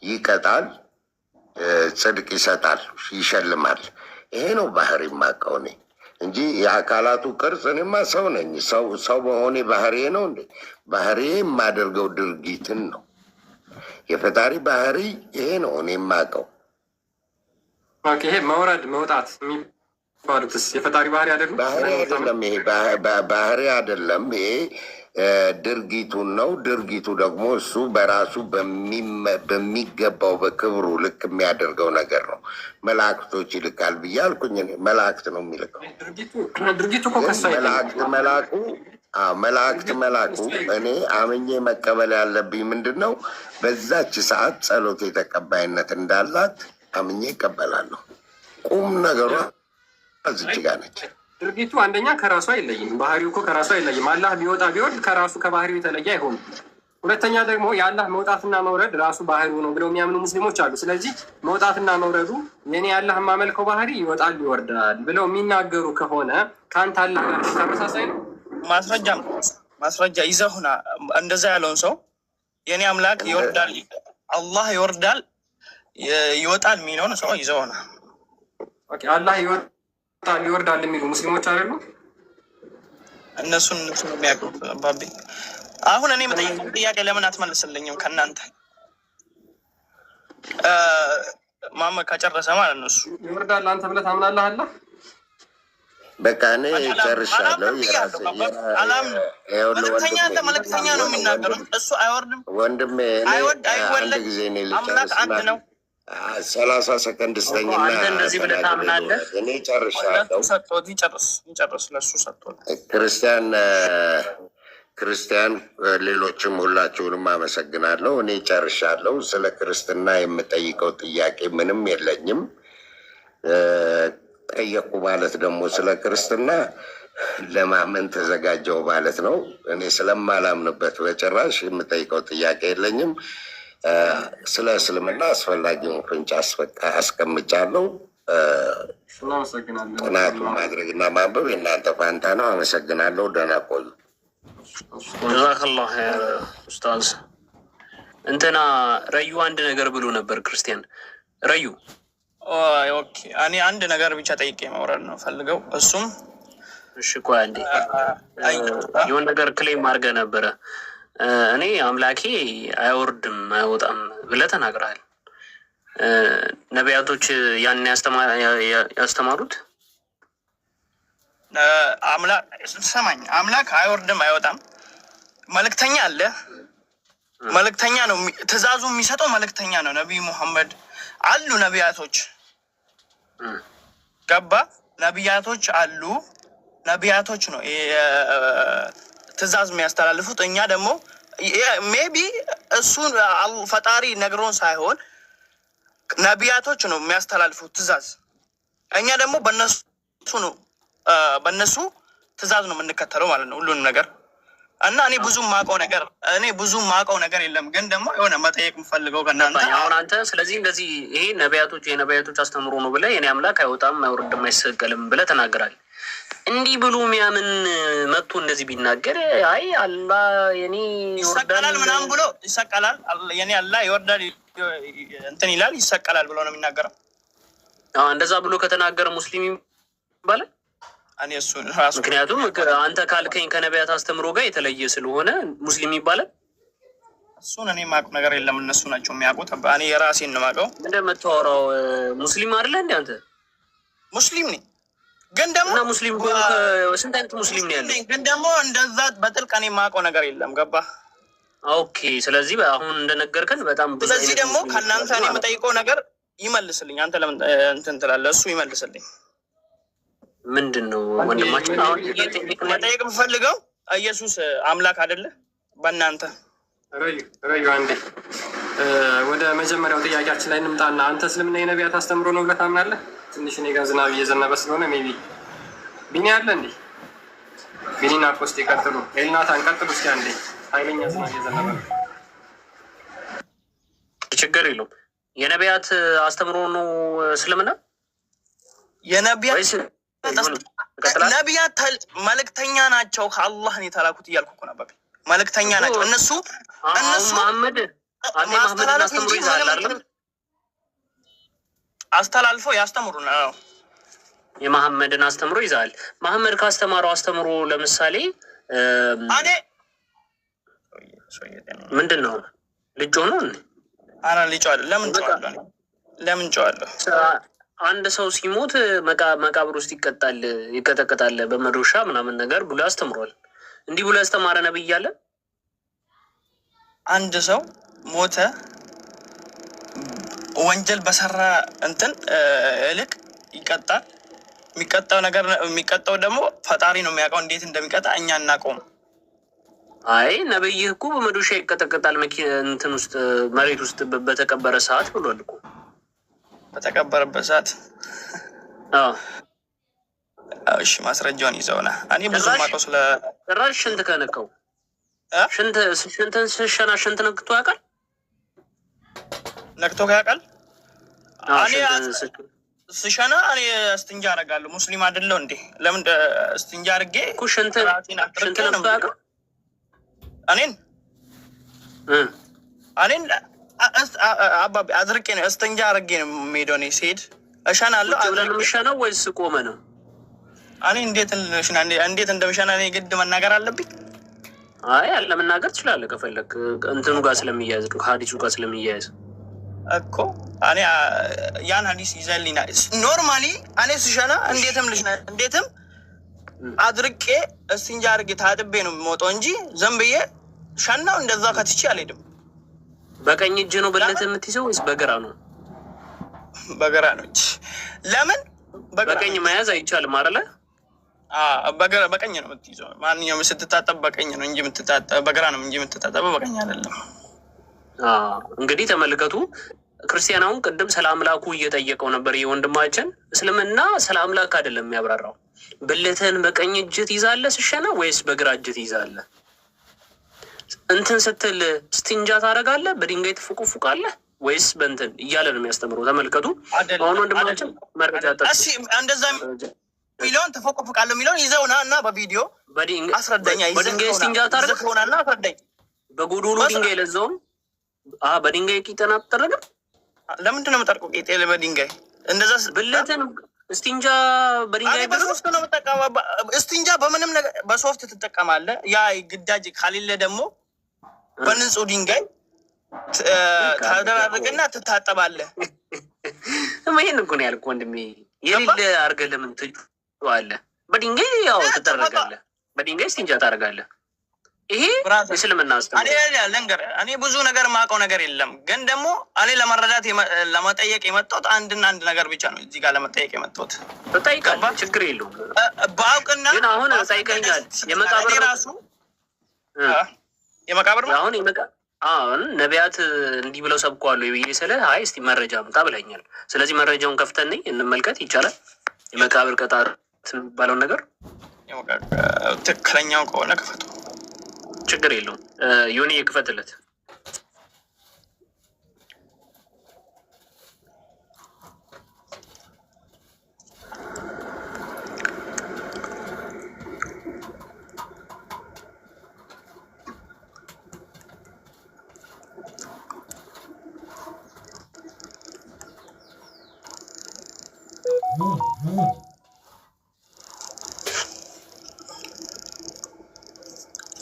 ይቀጣል፣ ጽድቅ ይሰጣል፣ ይሸልማል። ይሄ ነው ባህሪ የማውቀው እኔ እንጂ የአካላቱ ቅርጽ። እኔማ ሰው ነኝ። ሰው መሆኔ ባህሪ ነው እንዴ? ባህሪ የማደርገው ድርጊትን ነው። የፈጣሪ ባህሪ ይሄ ነው እኔ የማውቀው። ይሄ መውረድ መውጣት የሚባሉትስ የፈጣሪ ባህሪ አይደለም? ባህሪ አይደለም። ይሄ ባህሪ አይደለም። ይሄ ድርጊቱን ነው። ድርጊቱ ደግሞ እሱ በራሱ በሚገባው በክብሩ ልክ የሚያደርገው ነገር ነው። መላእክቶች ይልካል ብዬ አልኩኝ። መላእክት ነው የሚልከው። ድርጊቱ መላእክት መላኩ እኔ አምኜ መቀበል ያለብኝ ምንድን ነው? በዛች ሰዓት ጸሎት የተቀባይነት እንዳላት አምኜ ይቀበላለሁ። ቁም ነገሯ እዚች ጋ ነች። ድርጊቱ አንደኛ ከራሱ አይለይም። ባህሪው እኮ ከራሱ አይለይም። አላህ ቢወጣ ቢወርድ ከራሱ ከባህሪው የተለየ አይሆንም። ሁለተኛ ደግሞ የአላህ መውጣትና መውረድ ራሱ ባህሪው ነው ብለው የሚያምኑ ሙስሊሞች አሉ። ስለዚህ መውጣትና መውረዱ የኔ አላህ የማመልከው ባህሪ ይወጣል ይወርዳል ብለው የሚናገሩ ከሆነ ከአንተ አላህ ጋር ተመሳሳይ ነው። ማስረጃ ይዘሁና እንደዛ ያለውን ሰው የኔ አምላክ ይወርዳል፣ አላህ ይወርዳል ይወጣል የሚለውን ሰው ይዘውና አላህ ይወርዳል የሚሉ ሙስሊሞች አይደሉ? እነሱን የሚያውቁት ባቢ። አሁን እኔ መጠየቅ ጥያቄ ለምን አትመልስልኝም? ከእናንተ ማመ ከጨረሰ ማለት ነው እሱ ይወርዳል አንተ ብለህ ታምናለህ? አላህ በቃ እኔ ጨርሻለሁ። መልእክተኛ አንተ መልእክተኛ ነው የሚናገሩት። እሱ አይወርድም ወንድሜ። አንድ ጊዜ እኔ ልጨርስ አንድ ነው 30 ሰከንድ ስተኝና እንደዚህ ብለህ ታምናለህ? እኔ ጨርሻለሁ። ይጨርስ ለሱ ሰጥቶት ክርስቲያን ሌሎችም ሁላችሁንም አመሰግናለሁ። እኔ ጨርሻለሁ። ስለ ክርስትና የምጠይቀው ጥያቄ ምንም የለኝም። ጠየቁ ማለት ደግሞ ስለ ክርስትና ለማመን ተዘጋጀው ማለት ነው። እኔ ስለማላምንበት በጭራሽ የምጠይቀው ጥያቄ የለኝም። ስለ እስልምና አስፈላጊውን ፍንጭ አስቀምጫለሁ። ጥናቱን ማድረግና ማንበብ የእናንተ ፋንታ ነው። አመሰግናለሁ። ደህና ቆዩ። ጀዛከላህ ኡስታዝ። እንትና ረዩ አንድ ነገር ብሎ ነበር። ክርስቲያን ረዩ እኔ አንድ ነገር ብቻ ጠይቄ ማውረድ ነው ፈልገው። እሱም እሺ ቆይ አንዴ የሆነ ነገር ክሌም አድርገህ ነበረ። እኔ አምላኬ አይወርድም አይወጣም ብለህ ተናግረሃል። ነቢያቶች ያን ያስተማሩት ሰማኝ። አምላክ አይወርድም አይወጣም። መልእክተኛ አለ። መልእክተኛ ነው። ትእዛዙ የሚሰጠው መልእክተኛ ነው። ነቢይ ሙሐመድ አሉ። ነቢያቶች ገባ። ነቢያቶች አሉ። ነቢያቶች ነው ትእዛዝ የሚያስተላልፉት። እኛ ደግሞ ሜቢ እሱን ፈጣሪ ነግሮን ሳይሆን ነቢያቶች ነው የሚያስተላልፉት ትእዛዝ። እኛ ደግሞ በእነሱ ትእዛዝ ነው የምንከተለው ማለት ነው ሁሉንም ነገር። እና እኔ ብዙ ማውቀው ነገር የለም። ግን ደግሞ የሆነ መጠየቅ የምፈልገው ከእናንተ አሁን አንተ ስለዚህ እንደዚህ ይሄ የነቢያቶች አስተምሮ ነው ብለህ የኔ አምላክ አይወጣም አይወርድም አይሰቀልም ብለህ ተናግራል። እንዲህ ብሎ የሚያምን መጥቶ እንደዚህ ቢናገር አይ አላህ የኔ ይሰቀላል ምናምን ብሎ ይሰቀላል፣ የኔ አላህ ይወርዳል እንትን ይላል ይሰቀላል ብሎ ነው የሚናገረው። እንደዛ ብሎ ከተናገረ ሙስሊም ይባላል። እኔ እሱን ራሱ ምክንያቱም አንተ ካልከኝ ከነቢያት አስተምሮ ጋር የተለየ ስለሆነ ሙስሊም ይባላል። እሱን እኔ የማውቀው ነገር የለም። እነሱ ናቸው የሚያውቁት። እኔ የራሴን ነው የማውቀው። እንደምታወራው ሙስሊም አይደለ እንዴ አንተ? ሙስሊም ነኝ ግን ደግሞ ሙስሊም ስንት አይነት ሙስሊም ነው ያለው? ግን ደግሞ እንደዛ በጥልቅ እኔ የማውቀው ነገር የለም። ገባ? ኦኬ። ስለዚህ አሁን እንደነገርከን በጣም ብዙ። ስለዚህ ደግሞ ከእናንተ እኔ የምጠይቀው ነገር ይመልስልኝ። አንተ ለምን እንትን ትላለህ? እሱ ይመልስልኝ። ምንድን ነው ወንድማችን አሁን መጠየቅ የምፈልገው ኢየሱስ አምላክ አይደለ? በእናንተ ረዩ አንዴ ወደ መጀመሪያው ጥያቄያችን ላይ እንምጣና አንተ እስልምና የነቢያት አስተምሮ ነው ብለህ ታምናለህ? ትንሽ እኔ ጋር ዝናብ እየዘነበ ስለሆነ ሜቢ ቢኒ አለ እንዴ? ቢኒና ኮስቴ ቀጥሉ። ኤልናታን ቀጥሉ እስኪ አንዴ። ኃይለኛ ዝናብ እየዘነበ ነው። ችግር የለውም። የነቢያት አስተምሮ ነው እስልምና። ነቢያት መልእክተኛ ናቸው። ከአላህ የተላኩት እያልኩ እኮ ነበር። መልእክተኛ ናቸው እነሱ መሐመድ አንዴ መሐመድን አስተምሮ ይዛል አይደል? አስተላልፎ ያስተምሩናል። የመሐመድን አስተምሮ ይዛል። መሐመድ ካስተማረው አስተምሮ ለምሳሌ ምንድን ነው? ልጅ ሆኖ አረ ልጅ አለ። ለምን ጨዋለሁ? አንድ ሰው ሲሞት መቃብር ውስጥ ይቀጠቀጣል በመዶሻ ምናምን ነገር ብሎ ያስተምሯል። እንዲህ ብሎ ያስተማረ ነብይ አለ? አንድ ሰው ሞተ ወንጀል በሰራ እንትን እልቅ ይቀጣል። የሚቀጣው ደግሞ ፈጣሪ ነው የሚያውቀው እንዴት እንደሚቀጣ እኛ እናውቀውም። አይ ነብይህ እኮ በመዶሻ ይቀጠቀጣል እንትን ውስጥ መሬት ውስጥ በተቀበረ ሰዓት ብሏል እኮ። በተቀበረበት ሰዓት እሺ፣ ማስረጃውን ይዘውና እኔ ብዙ ማውቀው ስለ ጭራሽ ሽንት ከነካው ሽንትን ስሸና ሽንት ነክቶ ያውቃል? ነክቶ ያውቃል? እኔ ስሸና እኔ እስትንጃ አደርጋለሁ። ሙስሊም አይደለሁ እንዴ? ለምን እስትንጃ አድርጌ እኮ ሽንት ነክቶ ያውቃል? እኔን አባቢ አድርቄ ነው እስትንጃ አድርጌ ነው የምሄደው። እኔ ስሄድ እሸናለሁ። ብለን የምሸናው ወይስ ቆመ ነው? እኔ እንዴት እንደምሸና እኔ ግድ መናገር አለብኝ? አይ ለመናገር ትችላለህ ከፈለክ፣ እንትኑ ጋር ስለሚያያዝ ነው፣ ከሀዲሱ ጋር ስለሚያያዝ እኮ። እኔ ያን ሀዲስ ይዘልኝና ኖርማሊ እኔ ስሸና እንዴትም አድርቄ እስትንጃ አድርጌ ታጥቤ ነው የምወጣው እንጂ ዝም ብዬ ሸናው እንደዛ ከትቼ አልሄድም። በቀኝ እጅ ነው ብለህ የምትይዘው ወይስ በግራ ነው? በግራ ነው። ለምን በቀኝ መያዝ አይቻልም አይደለ? በቀኝ ነው የምትይዘው። ማንኛውም ስትታጠብ በቀኝ ነው እንጂ በግራ ነው እንጂ የምትታጠበው በቀኝ አይደለም። እንግዲህ ተመልከቱ፣ ክርስቲያናውን ቅድም ስለ አምላኩ እየጠየቀው ነበር የወንድማችን። እስልምና ስለ አምላክ አይደለም የሚያብራራው። ብልትህን በቀኝ እጅ ትይዛለህ ስሸና ወይስ በግራ እጅ ትይዛለህ? እንትን ስትል ስቲንጃ ታደርጋለህ፣ በድንጋይ ትፉቁፉቃለህ ወይስ በእንትን እያለ ነው የሚያስተምረው። ተመልከቱ። አሁን ወንድማችን መረጃ እንደዛ ሚሊዮን ተፎቁፉቃለሁ የሚለውን ይዘውና እና በቪዲዮ አስረዳኛ። በድንጋይ ስቲንጃ ታደርግና አስረዳኝ። በጎዶሎ ድንጋይ ለዛውም በድንጋይ ቂጠን አትጠረግም? ለምንድን ነው የምጠርቀው ቂጤ በድንጋይ? እንደዛ ብልትን ስቲንጃ በድንጋይ በሶፍት ነው የምጠቀመው። ስቲንጃ በምንም ነገር በሶፍት ትጠቀማለህ። ያ ግዳጅ ካሌለ ደግሞ በንጹህ ድንጋይ ታደራርግና ትታጠባለህ። ይሄን እኮ ነው ያልኩህ ወንድሜ። የሌለ አድርገህ ለምን ትጮዋለህ? በድንጋይ ያው ትጠረጋለህ፣ በድንጋይ ስቲንጃ ታደርጋለህ። ይሄ እስልምና እኔ ብዙ ነገር የማውቀው ነገር የለም፣ ግን ደግሞ እኔ ለመረዳት ለመጠየቅ የመጣሁት አንድና አንድ ነገር ብቻ ነው። እዚህ ጋር ለመጠየቅ የመጣሁት ትጠይቃለህ፣ ችግር የለውም። በአውቅና ግን አሁን ጠይቀኛል። የመቃብር አሁን ነቢያት እንዲህ ብለው ሰብከዋል ብዬ ስልህ አይ እስቲ መረጃ አምጣ ብለኛል። ስለዚህ መረጃውን ከፍተን እንመልከት ይቻላል? የመቃብር ቀጣር የሚባለውን ነገር ትክክለኛው ከሆነ ክፈቱ፣ ችግር የለውም። ዮኒ ክፈትለት።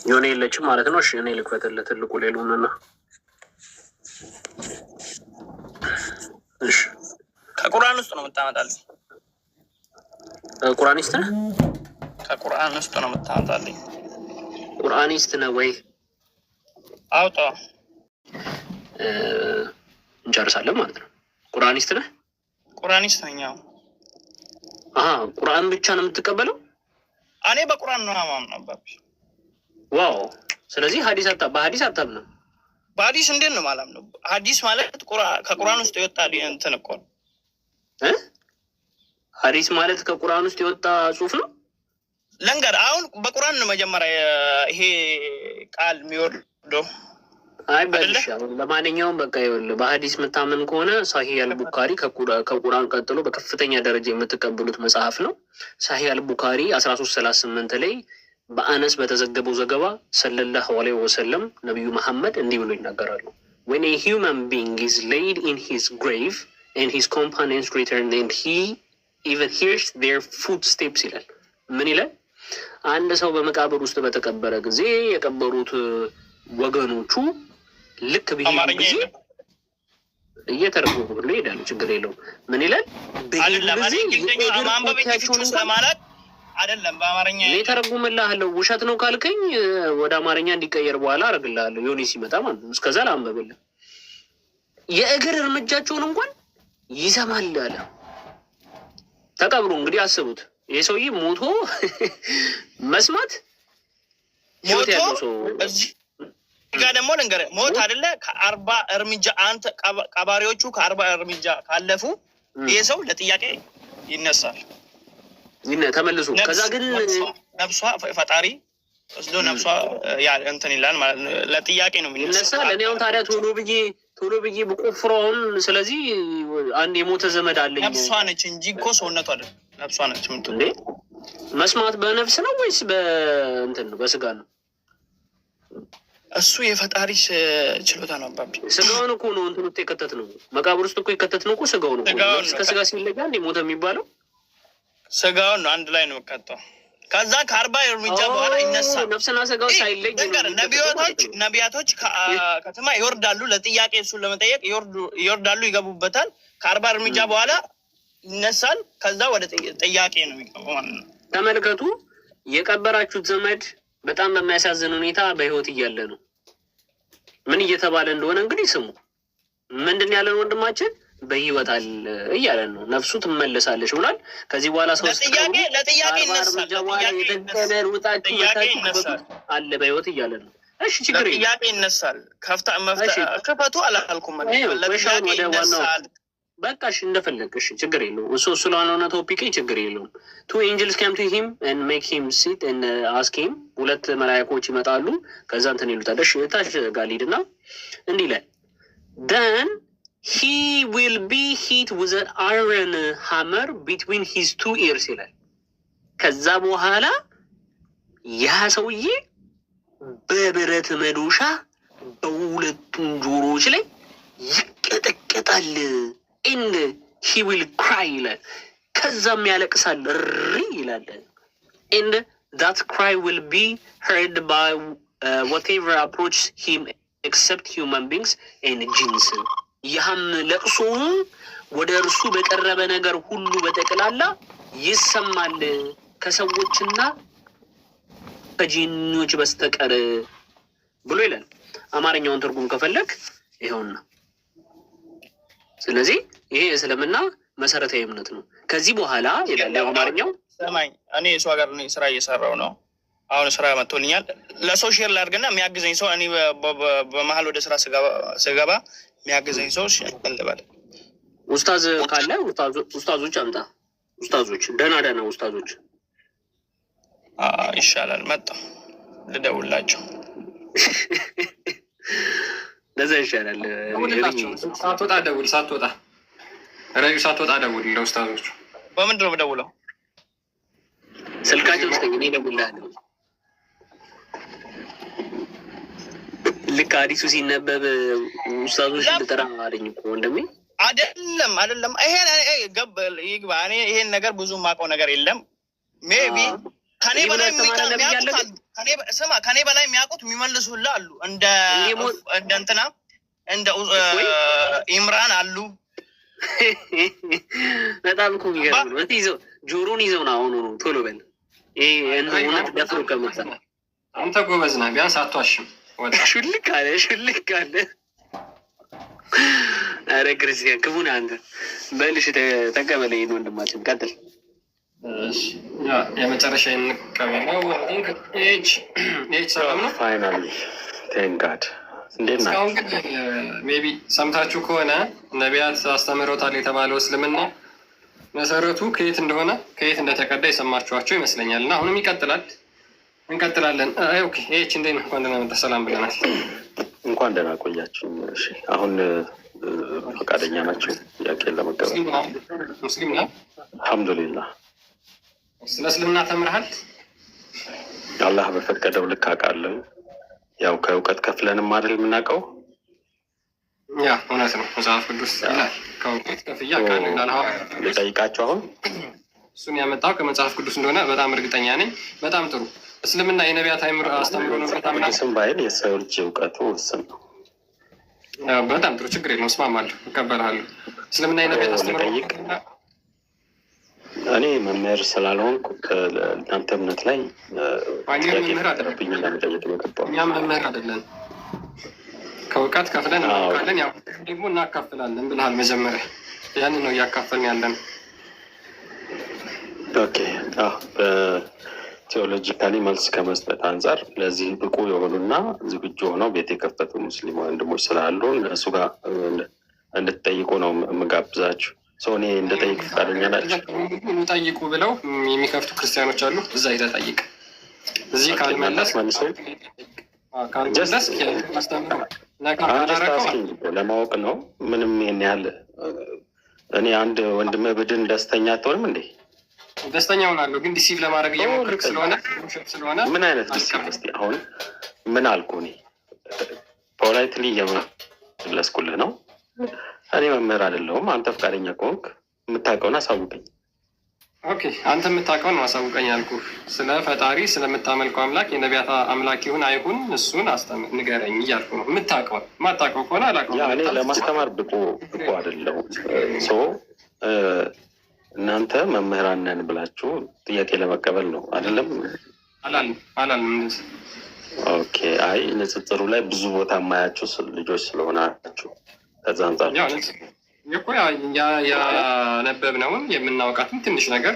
ዮኒ የለችም ማለት ነው። እሺ እኔ ልክፈትለት ትልቁ ሌሉንና እሺ ከቁርአን ውስጥ ነው የምታመጣልኝ? ቁርአኒስት ነህ? ከቁርአን ውስጥ ነው የምታመጣልኝ? ቁርአኒስት ነህ ወይ? አውጣ እንጨርሳለን ማለት ነው። ቁርአኒስት ነህ? ቁርአኒስት ነኝ። ቁርአን ብቻ ነው የምትቀበለው? እኔ በቁርአን ነው ማምነው። ዋው! ስለዚህ በሀዲስ አታምንም? በሀዲስ እንዴት ነው ማላምነው? ሀዲስ ማለት ከቁርአን ውስጥ የወጣ እንትን እኮ ነው። ሀዲስ ማለት ከቁርአን ውስጥ የወጣ ጽሁፍ ነው። ለንገር አሁን በቁርአን ነው መጀመሪያ ይሄ ቃል የሚወርደው። አይ በልሽ ለማንኛውም በቃ ይኸውልህ፣ በሀዲስ የምታምን ከሆነ ሳሂህ አልቡካሪ ከቁርአን ቀጥሎ በከፍተኛ ደረጃ የምትቀበሉት መጽሐፍ ነው። ሳሂህ አልቡካሪ 1338 ላይ በአነስ በተዘገበው ዘገባ ሰለላሁ ዐለይሂ ወሰለም ነቢዩ መሐመድ እንዲህ ብሎ ይናገራሉ። when a human being is laid in his grave and his companions return and he even hears their footsteps ይላል። ምን ይላል? አንድ ሰው በመቃብር ውስጥ በተቀበረ ጊዜ የቀበሩት ወገኖቹ ልክ ቢሄዱ ጊዜ እየተረጉሙ ሁሉ ይሄዳሉ። ችግር የለውም። ምን ይላል? አይደለም በአማርኛ ተረጉምልሃለሁ። ውሸት ነው ካልከኝ ወደ አማርኛ እንዲቀየር በኋላ አደርግልሃለሁ። ዮኒ ሲመጣ ማለት ነው። እስከዛ ላንበብልህ። የእግር እርምጃቸውን እንኳን ይሰማል አለ። ተቀብሮ እንግዲህ አስቡት። ይህ ሰውዬ ሞቶ መስማት ሞት ያለው ሰው ጋ ደግሞ ልንገርህ፣ ሞት አይደለ 40 እርምጃ አንተ ቀባሪዎቹ 40 እርምጃ ካለፉ ይህ ሰው ለጥያቄ ይነሳል ተመልሶ። ከዛ ግን ነፍሷ ፈጣሪ ወስዶ ነፍሷ እንትን ይላል ማለት ነው። ለጥያቄ ነው ይነሳል። እኔ አሁን ታዲያ ቶሎ ብዬ ብቆፍረውን፣ ስለዚህ አንድ የሞተ ዘመድ አለኝ። ነፍሷ ነች እንጂ እኮ ሰውነቱ አይደል። ነፍሷ ነች። እንዴ መስማት በነፍስ ነው ወይስ በእንትን ነው? በስጋ ነው? እሱ የፈጣሪ ችሎታ ነው። አባቢ ስጋውን እኮ ነው እንትን ውስጥ የከተት ነው። መቃብር ውስጥ እኮ የከተት ነው እኮ ስጋው ነው። ከስጋ ሲለጋ እንደ ሞተ የሚባለው ስጋውን ነው። አንድ ላይ ነው የምከተው። ከዛ 40 እርምጃ በኋላ ይነሳል። ነፍስና ስጋው ሳይለይ ነቢያቶች ከተማ ይወርዳሉ። ለጥያቄ እሱን ለመጠየቅ ይወርዳሉ፣ ይገቡበታል። 40 እርምጃ በኋላ ይነሳል። ከዛ ወደ ጥያቄ ነው የሚገባው ማለት ነው። ተመልከቱ። የቀበራችሁት ዘመድ በጣም በሚያሳዝን ሁኔታ በህይወት እያለ ነው። ምን እየተባለ እንደሆነ እንግዲህ ስሙ። ምንድን ያለን ወንድማችን በህይወት አለ እያለን ነው። ነፍሱ ትመለሳለች ብሏል። ከዚህ በኋላ ሰው ለጥያቄ ይነሳል አለ በህይወት እያለን ነው። እሺ ችግር ጥያቄ ይነሳል። ክፈቱ አላልኩም። ለጥያቄ ይነሳል። በቃ እሺ እንደፈለግሽ ችግር የለውም። እሱ ስለሆነ ቶፒክ ችግር የለውም። ቱ ኤንጅልስ ካም ቱ ሂም ኤንድ ሜክ ሂም ሲት ኤንድ አስክ ሂም። ሁለት መላእክቶች ይመጣሉ። ከዛ እንትን ይሉታል። እሺ ታች ጋር ሊድና እንዲህ ይላል then he will be hit with an iron hammer between his 2 ears ይላል። ከዛ በኋላ ያ ሰውዬ በብረት መዶሻ በሁለቱም ጆሮዎች ላይ ይቀጠቀጣል። and he will cry ይላል። ከዛም ያለቅሳል ሪ ይላል። and that cry will be heard by whatever approach him except human beings and jinns። ያም ለቅሶ ወደ እርሱ በቀረበ ነገር ሁሉ በጠቅላላ ይሰማል ከሰዎችና ከጂኖች በስተቀር ብሎ ይላል። አማርኛውን ትርጉም ከፈለክ ይኸውና። ስለዚህ ይሄ እስልምና መሰረታዊ እምነት ነው። ከዚህ በኋላ ይላል አማርኛው። ሰማኝ፣ እኔ እሱ ጋር ስራ እየሰራው ነው። አሁን ስራ መጥቶልኛል። ለሰው ሼር ላድርግና የሚያግዘኝ ሰው እኔ በመሀል ወደ ስራ ስገባ የሚያግዘኝ ሰው ያልባል። ኡስታዝ ካለ ኡስታዞች አምጣ። ኡስታዞች ደህና ኡስታዞች ይሻላል። መጣ ልደውላቸው። ለዛ ይሻላል። ሳትወጣ ደውል። ሳትወጣ ደውል ለኡስታዞች። በምንድን ነው የምደውለው? ስልካቸው ውስጥ እኔ እደውልልሃለሁ። ልክ አዲሱ ሲነበብ ኡስታዞች ልጠራ አለኝ እኮ ወንድሜ። አይደለም ይግባ። እኔ ይሄን ነገር ብዙ የማውቀው ነገር የለም። ሜቢ ከኔ በላይ የሚያውቁት የሚመልሱልህ አሉ። እንደ እንትና እንደ ኢምራን አሉ። በጣም እኮ የሚገርም ነው። ይዘው ጆሮን ይዘው ነው አሁኑ ነው። ቶሎ በል ይሄ እውነት ደፍሮ ከመጣ አንተ ጎበዝ ነህ። ቢያንስ አትዋሽም። ሹልክ አለ። ኧረ ክርስቲያን ክፉ ነህ አንተ። በልሽ ተቀበለኝ ወንድማችን፣ ቀጥል። የመጨረሻ የምንቀበለው ሰላም ነው። ፋይናሊ ቴንክ ጋድ። እንዴት ናት? እስካሁን ግን ሜይ ቢ ሰምታችሁ ከሆነ ነቢያት አስተምረውታል የተባለው እስልምና መሰረቱ ከየት እንደሆነ ከየት እንደተቀዳ የሰማችኋቸው ይመስለኛል። እና አሁንም እንቀጥላለን። ኦኬ ይህች እንዴት ነው? እንኳን ደህና መጣህ። ሰላም ብለናል። እንኳን ደህና ቆያችሁ። እሺ አሁን ፈቃደኛ ናቸው ጥያቄን ለመቀበል? ሙስሊም ነህ? አልሐምዱሊላህ። ስለ እስልምና ተምርሃል? አላህ በፈቀደው ልክ አውቃለሁ። ያው ከእውቀት ከፍለንም አይደል የምናውቀው። ያ እውነት ነው። መጽሐፍ ቅዱስ ይላል ከእውቀት ከፍያ ቃል ይላል። ልጠይቃቸው አሁን እሱን ያመጣው ከመጽሐፍ ቅዱስ እንደሆነ በጣም እርግጠኛ ነኝ። በጣም ጥሩ። እስልምና የነቢያት አስተምሮ ነው ስም ባይል የሰው ልጅ እውቀቱ ውስን ነው። በጣም ጥሩ፣ ችግር የለውም፣ እስማማለሁ፣ እቀበልሃለሁ። እስልምና የነቢያት አስተምሮ እኔ መምህር ስላልሆንኩ እናንተ እምነት ላይ መምህር አለብኝ ለመጠየቅ የገባው። እኛም መምህር አይደለን፣ ከእውቀት ከፍለን እናውቃለን፣ ያው ደግሞ እናካፍላለን ብልሃል። መጀመሪያ ያንን ነው እያካፈልን ያለን። ኦኬ ቴዎሎጂካሊ መልስ ከመስጠት አንጻር ለዚህ ብቁ የሆኑና ዝግጁ ሆነው ቤት የከፈቱ ሙስሊም ወንድሞች ስላሉ እነሱ ጋር እንድትጠይቁ ነው የምጋብዛችሁ። እኔ እንደጠይቅ ፈቃደኛ ናቸው? ጠይቁ ብለው የሚከፍቱ ክርስቲያኖች አሉ። እዛ ሄደህ ጠይቅ። እዚህ ካልመለስ ለማወቅ ነው። ምንም ይሄን ያህል እኔ አንድ ወንድምህ ብድን ደስተኛ አትሆንም እንዴ? ደስተኛ ሆናለሁ፣ ግን ዲሲቭ ለማድረግ እየሞከርክ ስለሆነ ምን አይነት ዲሲቭ? እስኪ አሁን ምን አልኩ? እኔ ፖላይትሊ እየመለስኩልህ ነው። እኔ መምህር አይደለሁም። አንተ ፈቃደኛ ከሆንክ የምታውቀውን አሳውቀኝ። ኦኬ፣ አንተ የምታውቀውን አሳውቀኝ አልኩህ። ስለ ፈጣሪ ስለምታመልከው አምላክ የነቢያት አምላክ ይሁን አይሁን እሱን ንገረኝ እያልኩ ነው። የምታውቀውን የማታውቀው ከሆነ አላውቀውም። እኔ ለማስተማር ብቁ አይደለሁም። እናንተ መምህራን ነን ብላችሁ ጥያቄ ለመቀበል ነው አይደለም? አላልም። ኦኬ። አይ ንጽጽሩ ላይ ብዙ ቦታ የማያችሁ ልጆች ስለሆናችሁ ከዛ አንጻር እኮ ያነበብነውን የምናውቃትን ትንሽ ነገር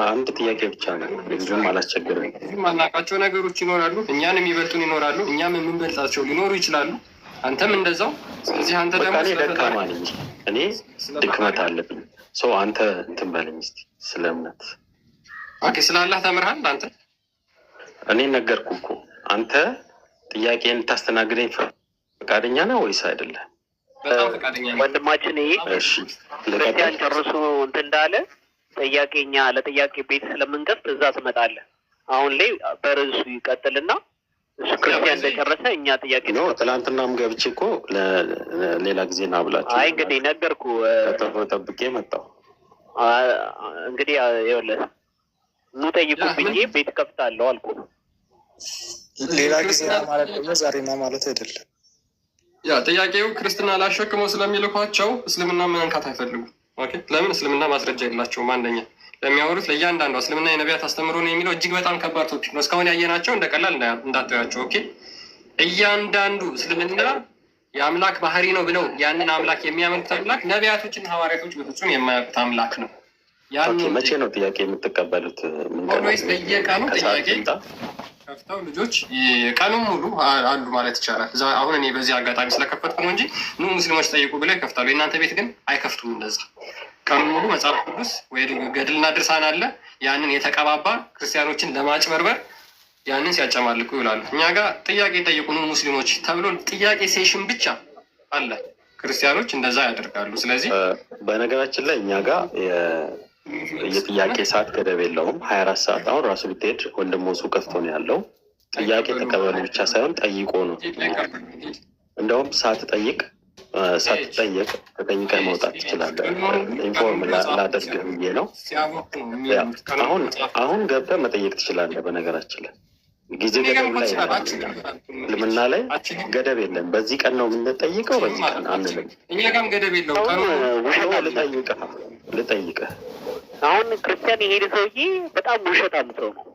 አንድ ጥያቄ ብቻ ነው። ብዙም አላስቸግርም። ማናውቃቸው ነገሮች ይኖራሉ። እኛን የሚበልጡን ይኖራሉ። እኛም የምንበልጣቸው ሊኖሩ ይችላሉ። አንተም እንደዛው። ስለዚህ አንተ ደግሞ ደካማ ነኝ፣ እኔ ድክመት አለብኝ። አንተ እንትን በለኝ እስኪ ስለ እምነት። ኦኬ፣ ስለ አላህ ተምርሃል አንተ? እኔ ነገርኩህ እኮ። አንተ ጥያቄን ታስተናግደኝ ፈቃደኛ ነህ ወይስ አይደለም? በጣም ፈቃደኛ ነኝ ወንድማችን። ይሄ ክርስቲያን ጨርሶ እንትን እንዳለ ጥያቄኛ ለጥያቄ ቤት ስለምንከፍት እዛ ትመጣለህ። አሁን ላይ በርዕሱ ይቀጥልና እሱ ክርስቲያን እንደጨረሰ እኛ ጥያቄ ነው። ትናንትናም ገብቼ እኮ ሌላ ጊዜ ና ብላችሁ። አይ እንግዲህ ነገርኩ ጠብቄ መጣሁ። እንግዲህ ይኸውልህ ኑ ጠይቁ ብዬ ቤት ከፍታለሁ አልኩ። ሌላ ጊዜ ማለት ደግሞ ዛሬ ና ማለት አይደለም። ያ ጥያቄው ክርስትና ላሸክመው ስለሚልኳቸው እስልምና መንካት አይፈልጉም። ኦኬ፣ ለምን? እስልምና ማስረጃ የላቸውም። አንደኛ ለሚያወሩት ለእያንዳንዱ እስልምና የነቢያት አስተምሮ ነው የሚለው እጅግ በጣም ከባድ ቶፒክ ነው። እስካሁን ያየናቸው እንደ ቀላል እንዳታያቸው። ኦኬ፣ እያንዳንዱ እስልምና የአምላክ ባህሪ ነው ብለው ያንን አምላክ የሚያመልኩት አምላክ ነቢያቶችና ሐዋርያቶች በፍጹም የማያውቁት አምላክ ነው። መቼ ነው ጥያቄ የምትቀበሉት? ወይስ በየቀኑ ጥያቄ ከፍተው ልጆች ቀኑን ሙሉ አሉ ማለት ይቻላል። አሁን እኔ በዚህ አጋጣሚ ስለከፈትኩ ነው እንጂ ኑ ሙስሊሞች ጠይቁ ብለው ይከፍታሉ። የእናንተ ቤት ግን አይከፍቱም። እንደዛ ቀኑን ሙሉ መጽሐፍ ቅዱስ ወይ ገድልና ድርሳን አለ። ያንን የተቀባባ ክርስቲያኖችን ለማጭበርበር ያንን ሲያጨማልቁ ይውላሉ። እኛ ጋር ጥያቄ ጠይቁ ኑ ሙስሊሞች ተብሎ ጥያቄ ሴሽን ብቻ አለ። ክርስቲያኖች እንደዛ ያደርጋሉ። ስለዚህ በነገራችን ላይ እኛ ጋር የጥያቄ ሰዓት ገደብ የለውም። 24 ሰዓት አሁን ራሱ ብትሄድ ወንድሞሱ ከፍቶ ነው ያለው። ጥያቄ ተቀበሉ ብቻ ሳይሆን ጠይቆ ነው። እንደውም ሳትጠይቅ ተጠይቀህ መውጣት ትችላለህ። ኢንፎርም ላደርግህ ብዬ ነው። አሁን ገብተህ መጠየቅ ትችላለህ። በነገራችን ላይ ጊዜ ገደብ ላይ ልምና ላይ ገደብ የለም። በዚህ ቀን ነው የምንጠይቀው፣ በዚህ ቀን አንልም። እኛ ጋርም ገደብ የለውም። ልጠይቅህ አሁን ክርስቲያን የሄደ ሰውዬ በጣም ውሸታም ሰው ነው።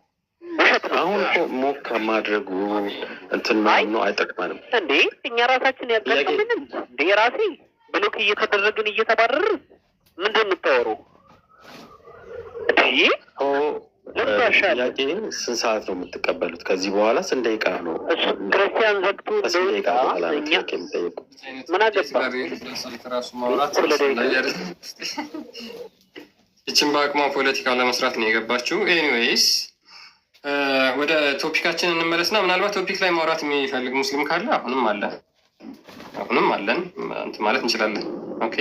አሁን እኮ ሞክ ከማድረጉ እንትን ነው አይጠቅመንም እንዴ? እኛ ራሳችን ያጋጠምንም እንዴ? ራሴ ብሎክ እየተደረግን እየተባረርን ምንድን የምታወራው እንዴ? ጥያቄ ስንት ሰዓት ነው የምትቀበሉት? ከዚህ በኋላ ስንት ደቂቃ ነው? ክርስቲያን ዘግቶ ስንት ደቂቃ በኋላ ነው ጥያቄ የምጠይቁ? ምን አገባ ይችን በአቅሟ ፖለቲካ ለመስራት ነው የገባችው። ኤኒዌይስ ወደ ቶፒካችን እንመለስና ምናልባት ቶፒክ ላይ ማውራት የሚፈልግ ሙስሊም ካለ አሁንም አለን እንትን ማለት እንችላለን። ኦኬ